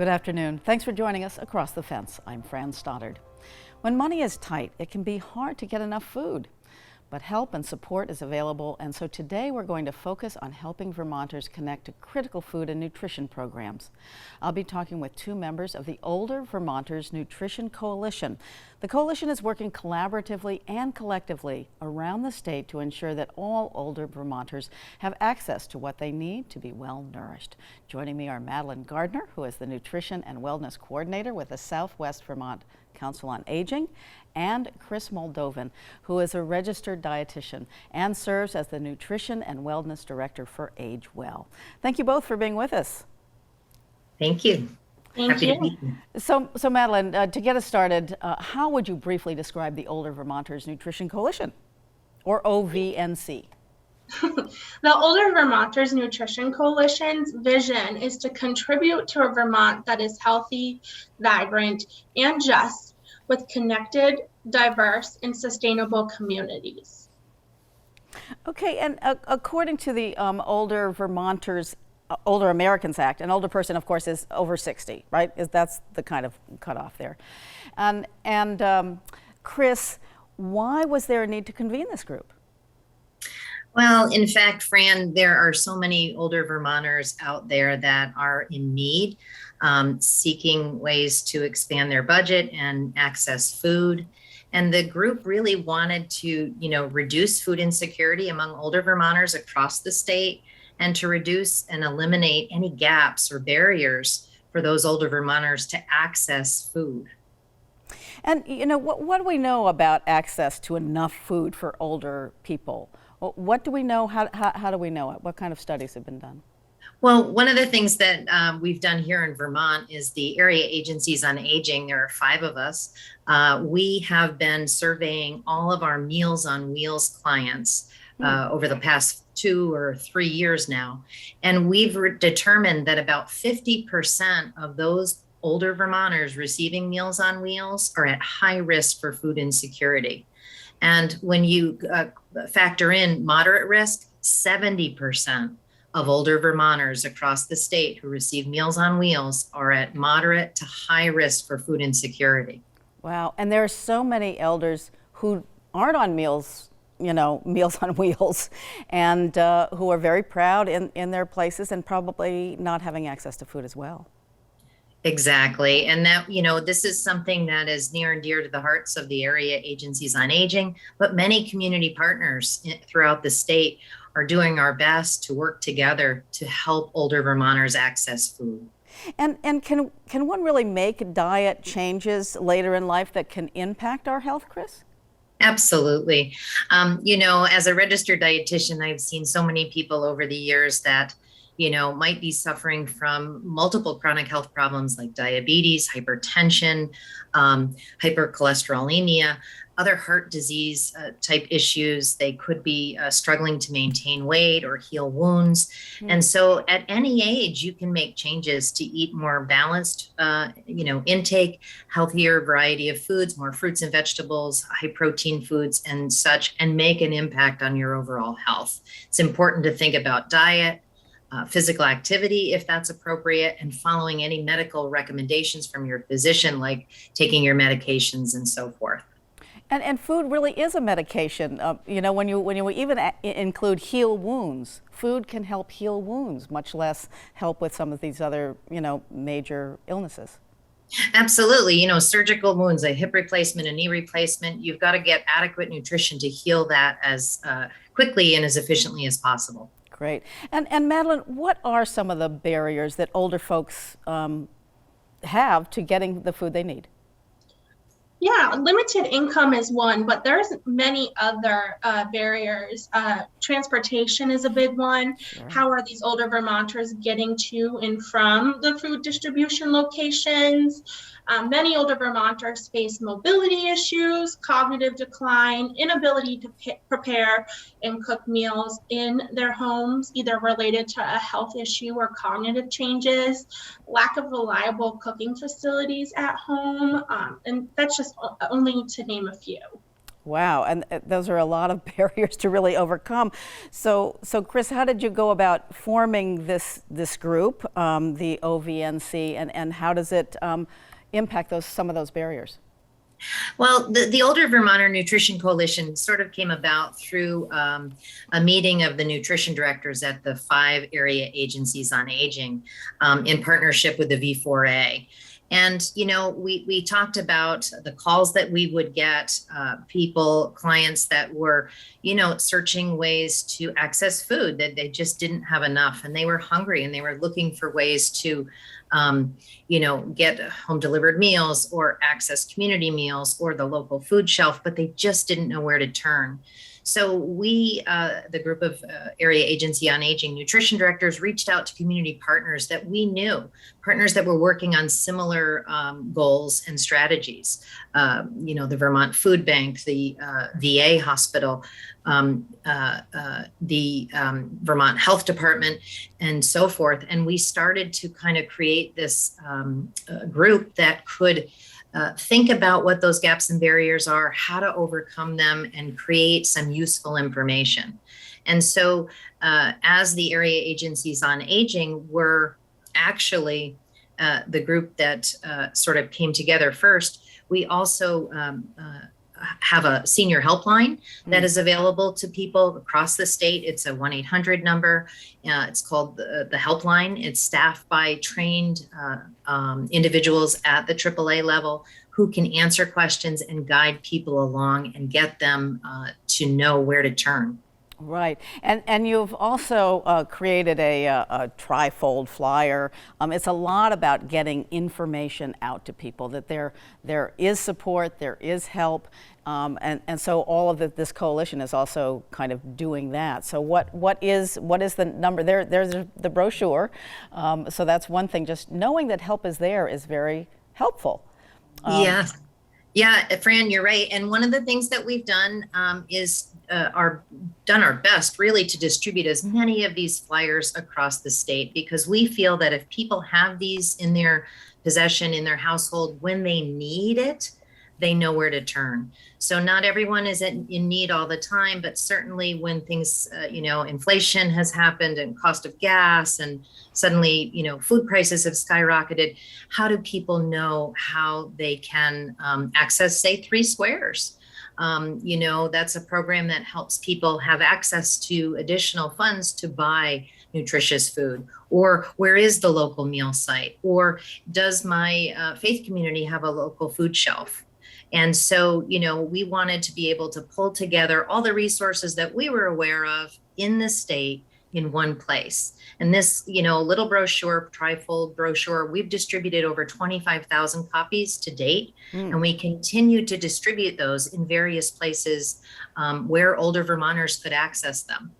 Good afternoon. Thanks for joining us Across the Fence. I'm Fran Stoddard. When money is tight, it can be hard to get enough food. But help and support is available, and so today we're going to focus on helping Vermonters connect to critical food and nutrition programs. I'll be talking with two members of the Older Vermonters Nutrition Coalition. The coalition is working collaboratively and collectively around the state to ensure that all older Vermonters have access to what they need to be well nourished. Joining me are Madeline Gardner, who is the Nutrition and Wellness Coordinator with the Southwest Vermont Council on Aging, and Chris Moldovan, who is a registered dietitian and serves as the Nutrition and Wellness Director for Age Well. Thank you both for being with us. Thank you. Happy to be here. So Madeline, to get us started, how would you briefly describe the Older Vermonters Nutrition Coalition, or OVNC? The Older Vermonters Nutrition Coalition's vision is to contribute to a Vermont that is healthy, vibrant, and just, with connected, diverse, and sustainable communities. Okay, and according to the Older Vermonters, Older Americans Act, an older person, of course, is over 60, right? That's the kind of cutoff there. And Chris, why was there a need to convene this group? Well, in fact, Fran, there are so many older Vermonters out there that are in need, seeking ways to expand their budget and access food. And the group really wanted to, reduce food insecurity among older Vermonters across the state, and to reduce and eliminate any gaps or barriers for those older Vermonters to access food. And, what do we know about access to enough food for older people? What do we know? How do we know it? What kind of studies have been done? Well, one of the things that we've done here in Vermont is the area agencies on aging. There are 5 of us. We have been surveying all of our Meals on Wheels clients over the past 2 or 3 years now. And we've determined that about 50% of those older Vermonters receiving Meals on Wheels are at high risk for food insecurity. And when you factor in moderate risk, 70% of older Vermonters across the state who receive Meals on Wheels are at moderate to high risk for food insecurity. Wow, and there are so many elders who aren't on Meals on Wheels, and who are very proud in their places and probably not having access to food as well. Exactly. And that, this is something that is near and dear to the hearts of the area agencies on aging, but many community partners throughout the state are doing our best to work together to help older Vermonters access food. And can one really make diet changes later in life that can impact our health, Chris? Absolutely. As a registered dietitian, I've seen so many people over the years that might be suffering from multiple chronic health problems like diabetes, hypertension, hypercholesterolemia, other heart disease type issues. They could be struggling to maintain weight or heal wounds. And so at any age, you can make changes to eat more balanced, intake, healthier variety of foods, more fruits and vegetables, high protein foods and such, and make an impact on your overall health. It's important to think about diet, physical activity, if that's appropriate, and following any medical recommendations from your physician, like taking your medications and so forth. And food really is a medication. When you even include heal wounds, food can help heal wounds, much less help with some of these other, major illnesses. Absolutely. Surgical wounds, a hip replacement, a knee replacement, you've got to get adequate nutrition to heal that as quickly and as efficiently as possible. Great. And Madeline, what are some of the barriers that older folks have to getting the food they need? Yeah, limited income is one, but there's many other barriers. Transportation is a big one. Sure. How are these older Vermonters getting to and from the food distribution locations? Many older Vermonters face mobility issues, cognitive decline, inability to prepare and cook meals in their homes, either related to a health issue or cognitive changes, lack of reliable cooking facilities at home, and that's just only to name a few. Wow, and those are a lot of barriers to really overcome. So Chris, how did you go about forming this group, the OVNC, and how does it impact some of those barriers? Well, the Older Vermonter Nutrition Coalition sort of came about through a meeting of the nutrition directors at the 5 area agencies on aging in partnership with the V4A. And, we talked about the calls that we would get, clients that were, searching ways to access food, that they just didn't have enough, and they were hungry and they were looking for ways to, get home delivered meals or access community meals or the local food shelf, but they just didn't know where to turn. So we, the group of area agency on aging nutrition directors, reached out to community partners that we knew, partners that were working on similar goals and strategies. The Vermont Food Bank, the VA hospital, the Vermont Health Department, and so forth. And we started to kind of create this group that could think about what those gaps and barriers are, how to overcome them, and create some useful information. And so as the area agencies on aging were actually the group that sort of came together first, we also have a senior helpline that is available to people across the state. It's a 1-800 number. It's called the Helpline. It's staffed by trained individuals at the AAA level who can answer questions and guide people along and get them to know where to turn. Right, and you've also created a trifold flyer. It's a lot about getting information out to people, that there is support, there is help, and so all of this coalition is also kind of doing that. So what is the number? There's the brochure, so that's one thing. Just knowing that help is there is very helpful. Yeah, Fran, you're right. And one of the things that we've done is done our best really to distribute as many of these flyers across the state, because we feel that if people have these in their possession, in their household, when they need it, they know where to turn. So not everyone is in need all the time, but certainly when things, inflation has happened and cost of gas and suddenly, food prices have skyrocketed, how do people know how they can access, say, 3 Squares? That's a program that helps people have access to additional funds to buy nutritious food. Or where is the local meal site? Or does my faith community have a local food shelf? And so, we wanted to be able to pull together all the resources that we were aware of in the state in one place. And this, little brochure, trifold brochure, we've distributed over 25,000 copies to date. And we continue to distribute those in various places where older Vermonters could access them.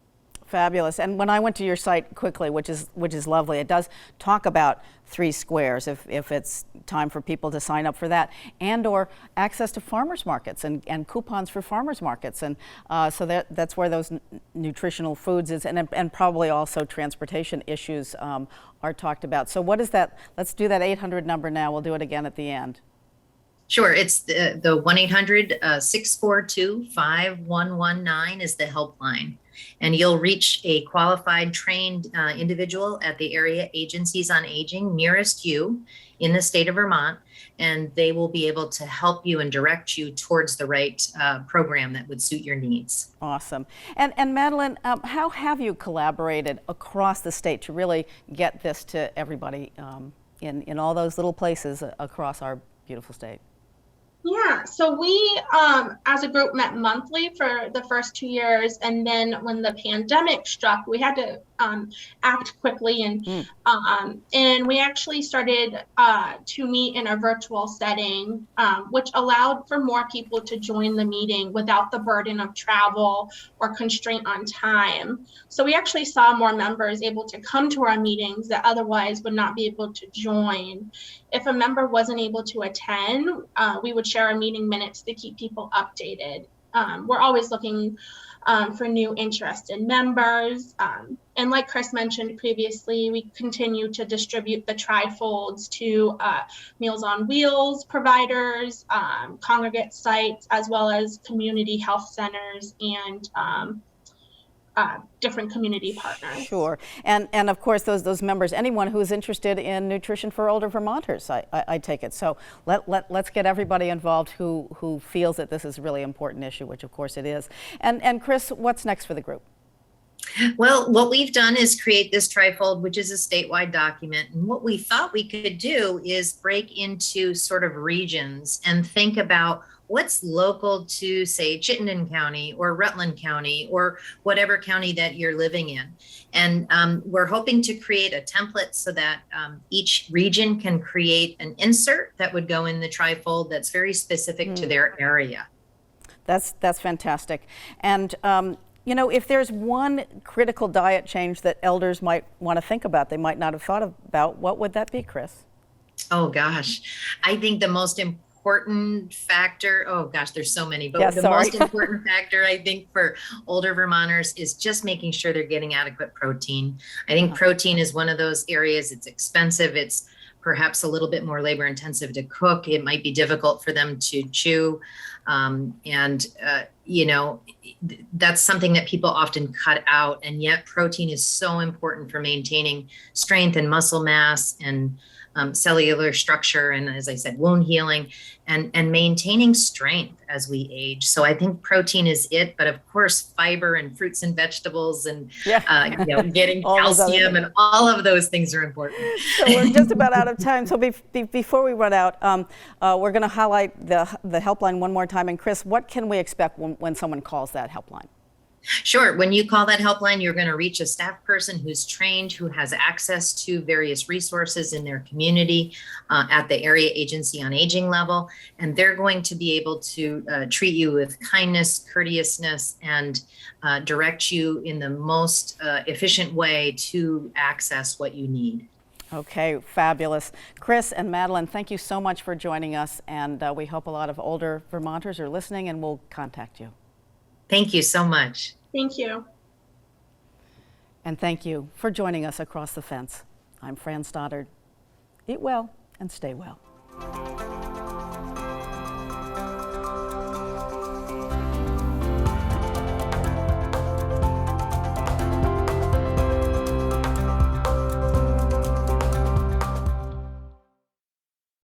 Fabulous. And when I went to your site quickly, which is lovely, it does talk about 3 Squares if it's time for people to sign up for that, and or access to farmers markets and coupons for farmers markets, and so that's where those nutritional foods is, and probably also transportation issues are talked about. So what is that? Let's do that 800 number now. We'll do it again at the end. Sure. It's the 1-800-642-5119 is the helpline. And you'll reach a qualified, trained individual at the area agencies on aging nearest you in the state of Vermont, and they will be able to help you and direct you towards the right program that would suit your needs. Awesome. And Madeline, how have you collaborated across the state to really get this to everybody in all those little places across our beautiful state? Yeah, so we as a group met monthly for the first 2 years, and then when the pandemic struck, we had to act quickly, and we actually started to meet in a virtual setting, which allowed for more people to join the meeting without the burden of travel or constraint on time. So we actually saw more members able to come to our meetings that otherwise would not be able to join. If a member wasn't able to attend, we would share our meeting minutes to keep people updated. we're always looking for new interested members. And like Chris mentioned previously, we continue to distribute the trifolds to Meals on Wheels providers, congregate sites, as well as community health centers and different community partners. Sure, and of course those members, anyone who is interested in nutrition for older Vermonters, I take it. So let's get everybody involved who feels that this is a really important issue, which of course it is. And Chris, what's next for the group? Well, what we've done is create this trifold, which is a statewide document. And what we thought we could do is break into sort of regions and think about what's local to, say, Chittenden County or Rutland County or whatever county that you're living in. And we're hoping to create a template so that each region can create an insert that would go in the trifold that's very specific to their area. That's fantastic. And you know, if there's one critical diet change that elders might want to think about, they might not have thought about, what would that be, Chris? Oh, gosh. I think the most important factor, oh, gosh, there's so many, but the sorry. most important factor, I think, for older Vermonters is just making sure they're getting adequate protein. I think protein is one of those areas. It's expensive. It's perhaps a little bit more labor intensive to cook. It might be difficult for them to chew. You know, that's something that people often cut out. And yet protein is so important for maintaining strength and muscle mass and cellular structure. And as I said, wound healing and maintaining strength as we age. So I think protein is it, but of course, fiber and fruits and vegetables and, you know, getting calcium and all of those things are important. So we're just about out of time. So before we run out, we're going to highlight the helpline one more time. And Chris, what can we expect when someone calls that helpline? Sure. When you call that helpline, you're going to reach a staff person who's trained, who has access to various resources in their community at the area agency on aging level. And they're going to be able to treat you with kindness, courteousness, and direct you in the most efficient way to access what you need. Okay, fabulous. Chris and Madeline, thank you so much for joining us. And we hope a lot of older Vermonters are listening and will contact you. Thank you so much. Thank you. And thank you for joining us across the fence. I'm Fran Stoddard. Eat well and stay well.